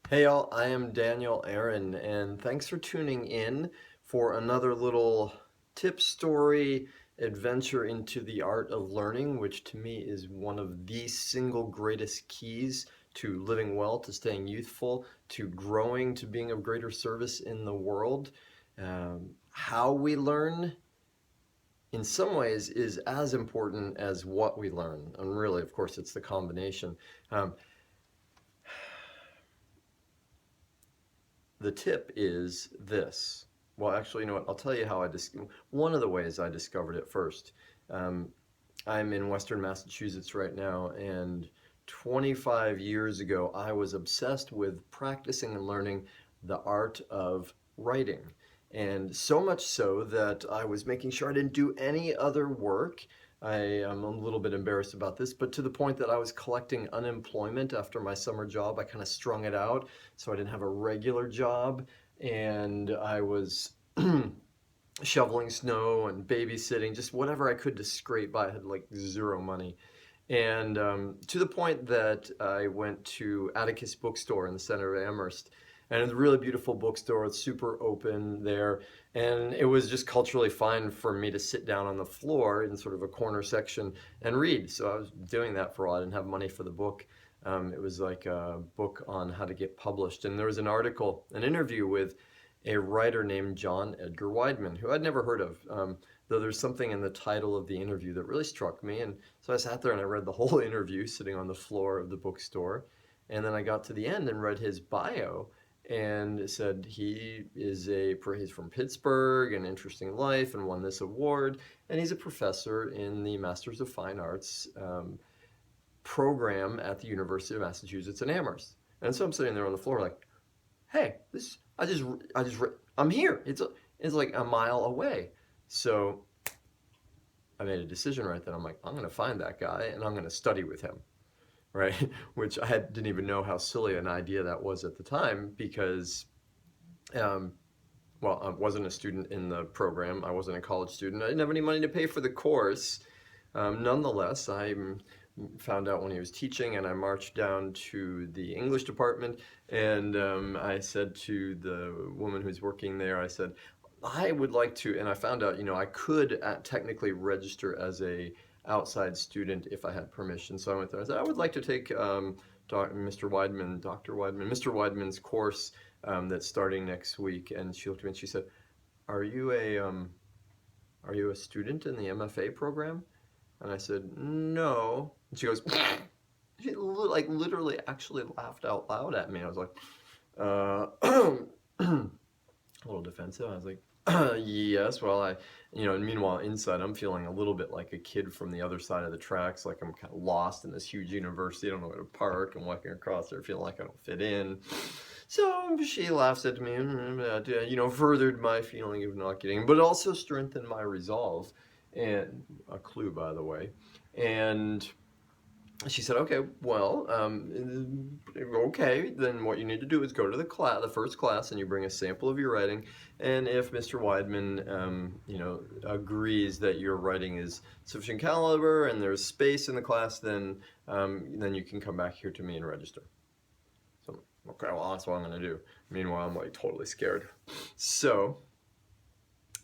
Hey y'all, I am Daniel Aaron, and thanks for tuning in for another little tip story adventure into the art of learning, which to me is one of the single greatest keys to living well, to staying youthful, to growing, to being of greater service in the world. How we learn, in some ways, is as important as what we learn, and really, of course, it's the combination. Um, The tip is this. Well, actually, you know what? I'll tell you how one of the ways I discovered it first. Um, I'm in Western Massachusetts right now, and 25 years ago, I was obsessed with practicing and learning the art of writing. And so much so that I was making sure I didn't do any other work. I am a little bit embarrassed about this, but to the point that I was collecting unemployment after my summer job. I kind of strung it out, so I didn't have a regular job, and I was shoveling snow and babysitting, just whatever I could to scrape by. I had like zero money. And to the point that I went to Atticus Bookstore in the center of Amherst. And it's a really beautiful bookstore. It's super open there. And it was just culturally fine for me to sit down on the floor in sort of a corner section and read. So I was doing that for a while. I didn't have money for the book. It was like a book on how to get published. And there was an article, an interview with a writer named John Edgar Wideman, who I'd never heard of. Though there's something in the title of the interview that really struck me. And so I sat there and I read the whole interview sitting on the floor of the bookstore. And then I got to the end and read his bio, and it said he's from Pittsburgh, an interesting life, and won this award. And he's a professor in the Masters of Fine Arts program at the University of Massachusetts in Amherst. And so I'm sitting there on the floor like, hey, I'm here. It's like a mile away. So I made a decision right then. I'm like, I'm going to find that guy and I'm going to study with him, right? Which didn't even know how silly an idea that was at the time because, um, well, I wasn't a student in the program. I wasn't a college student. I didn't have any money to pay for the course. Nonetheless, I found out when he was teaching, and I marched down to the English department, and I said to the woman who's working there, I said, I would like to, and I found out, I could technically register as a outside student if I had permission. So I went there. I said, I would like to take Mr. Weidman's course that's starting next week. And she looked at me and she said, "Are you a student in the MFA program?" And I said, "No." And she goes, she like literally actually laughed out loud at me. I was like, a little defensive. I was like, yes, well, and meanwhile, inside, I'm feeling a little bit like a kid from the other side of the tracks, like I'm kind of lost in this huge university. I don't know where to park. I'm walking across there, feeling like I don't fit in. So she laughs at me, and, furthered my feeling of not getting, but also strengthened my resolve. And a clue, by the way. And she said, "Okay, well, okay, then what you need to do is go to the first class, and you bring a sample of your writing. And if Mr. Weidman, agrees that your writing is sufficient caliber and there's space in the class, then you can come back here to me and register." So, okay, well, that's what I'm going to do. Meanwhile, I'm like totally scared. So,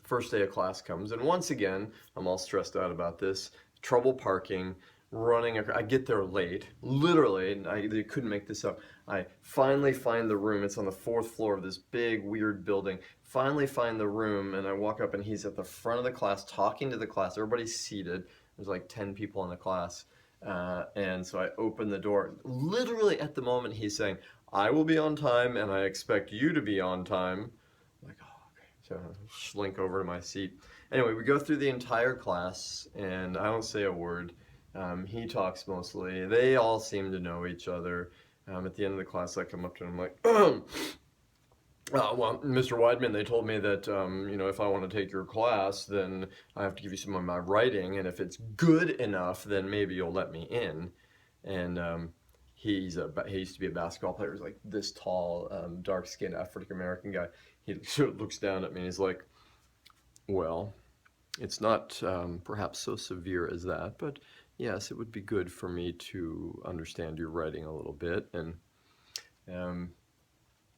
first day of class comes, and once again, I'm all stressed out about this. Trouble parking. I get there late, literally, they couldn't make this up. I finally find the room. It's on the fourth floor of this big, weird building. Finally find the room, and I walk up, and he's at the front of the class talking to the class. Everybody's seated. There's like 10 people in the class. And so I open the door. Literally at the moment, he's saying, "I will be on time, and I expect you to be on time." I'm like, oh, okay. So I slink over to my seat. Anyway, we go through the entire class, and I don't say a word. He talks mostly. They all seem to know each other. At the end of the class, I come up to him like, well, Mr. Weidman, they told me that, if I want to take your class, then I have to give you some of my writing, and if it's good enough, then maybe you'll let me in." And he used to be a basketball player. He's like this tall, dark-skinned African-American guy. He sort of looks down at me and he's like, "Well, it's not perhaps so severe as that, but yes, it would be good for me to understand your writing a little bit." And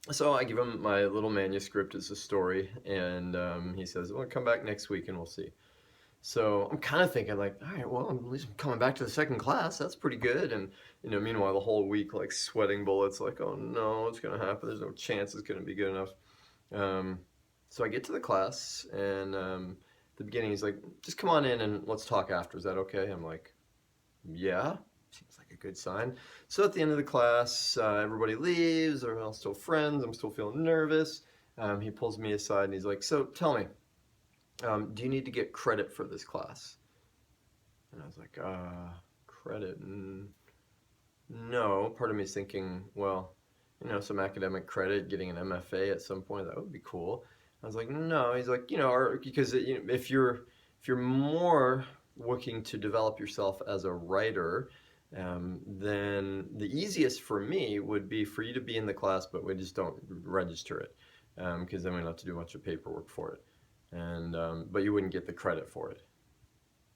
So I give him my little manuscript as a story, and he says, "Well, come back next week and we'll see." So I'm kind of thinking like, all right, well, at least I'm coming back to the second class. That's pretty good. And meanwhile, the whole week like sweating bullets, like, oh no, what's gonna happen? There's no chance it's gonna be good enough. Um, so I get to the class, and at the beginning he's like, just come on in and let's talk after. Is that okay? I'm like, yeah, seems like a good sign. So at the end of the class, everybody leaves. They're all still friends. I'm still feeling nervous. He pulls me aside and he's like, so tell me, do you need to get credit for this class? And I was like, credit? No. Part of me is thinking, well, some academic credit, getting an MFA at some point, that would be cool. I was like, no. He's like, because if you're more looking to develop yourself as a writer, then the easiest for me would be for you to be in the class, but we just don't register it, because then we don't have to do a bunch of paperwork for it, and but you wouldn't get the credit for it.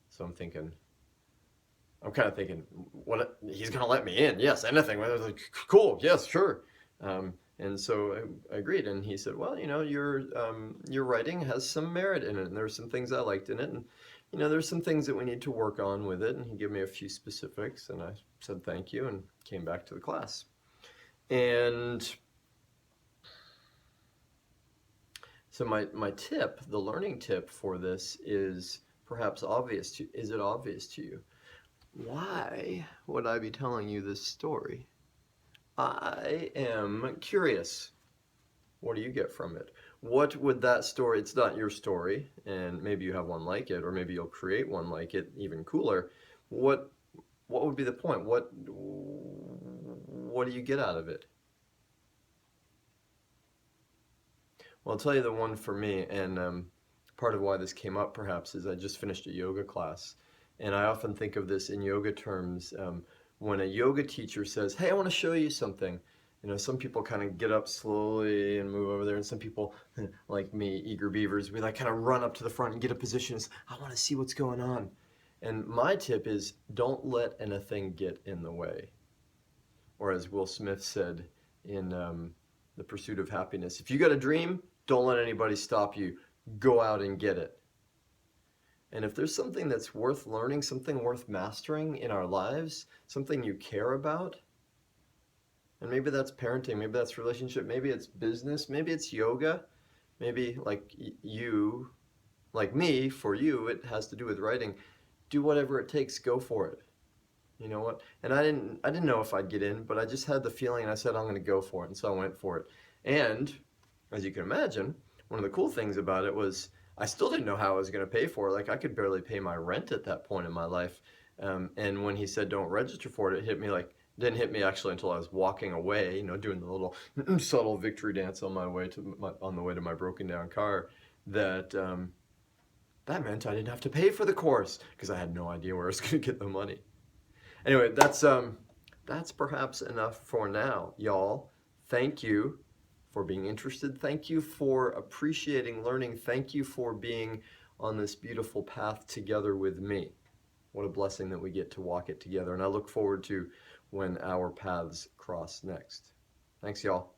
So I'm kind of thinking, what, he's gonna let me in? Yes, anything. I was like, cool, yes, sure. And so I agreed, and he said, well, your writing has some merit in it, and there's some things I liked in it, and there's some things that we need to work on with it. And he gave me a few specifics, and I said thank you, and came back to the class. And so my tip, the learning tip for this is perhaps obvious to. Is it obvious to you? Why would I be telling you this story? I am curious. What do you get from it? What would that story, it's not your story, and maybe you have one like it, or maybe you'll create one like it, even cooler. What what would be the point? What do you get out of it? Well, I'll tell you the one for me, and part of why this came up perhaps is I just finished a yoga class, and I often think of this in yoga terms. When a yoga teacher says, "Hey, I want to show you something," some people kind of get up slowly and move over there, and some people, like me, eager beavers, we like kind of run up to the front and get a position. I want to see what's going on. And my tip is don't let anything get in the way. Or as Will Smith said in The Pursuit of Happiness, if you got a dream, don't let anybody stop you. Go out and get it. And if there's something that's worth learning, something worth mastering in our lives, something you care about, and maybe that's parenting, maybe that's relationship, maybe it's business, maybe it's yoga, maybe like you, like me, for you, it has to do with writing. Do whatever it takes, go for it. You know what? And I didn't know if I'd get in, but I just had the feeling, and I said I'm going to go for it, and so I went for it. And as you can imagine, one of the cool things about it was I still didn't know how I was going to pay for it. Like I could barely pay my rent at that point in my life. And when he said don't register for it, it hit me like didn't hit me actually until I was walking away, doing the little subtle victory dance on the way to my broken down car. That that meant I didn't have to pay for the course because I had no idea where I was going to get the money. Anyway, that's perhaps enough for now, y'all. Thank you for being interested. Thank you for appreciating learning. Thank you for being on this beautiful path together with me. What a blessing that we get to walk it together. And I look forward to when our paths cross next. Thanks, y'all.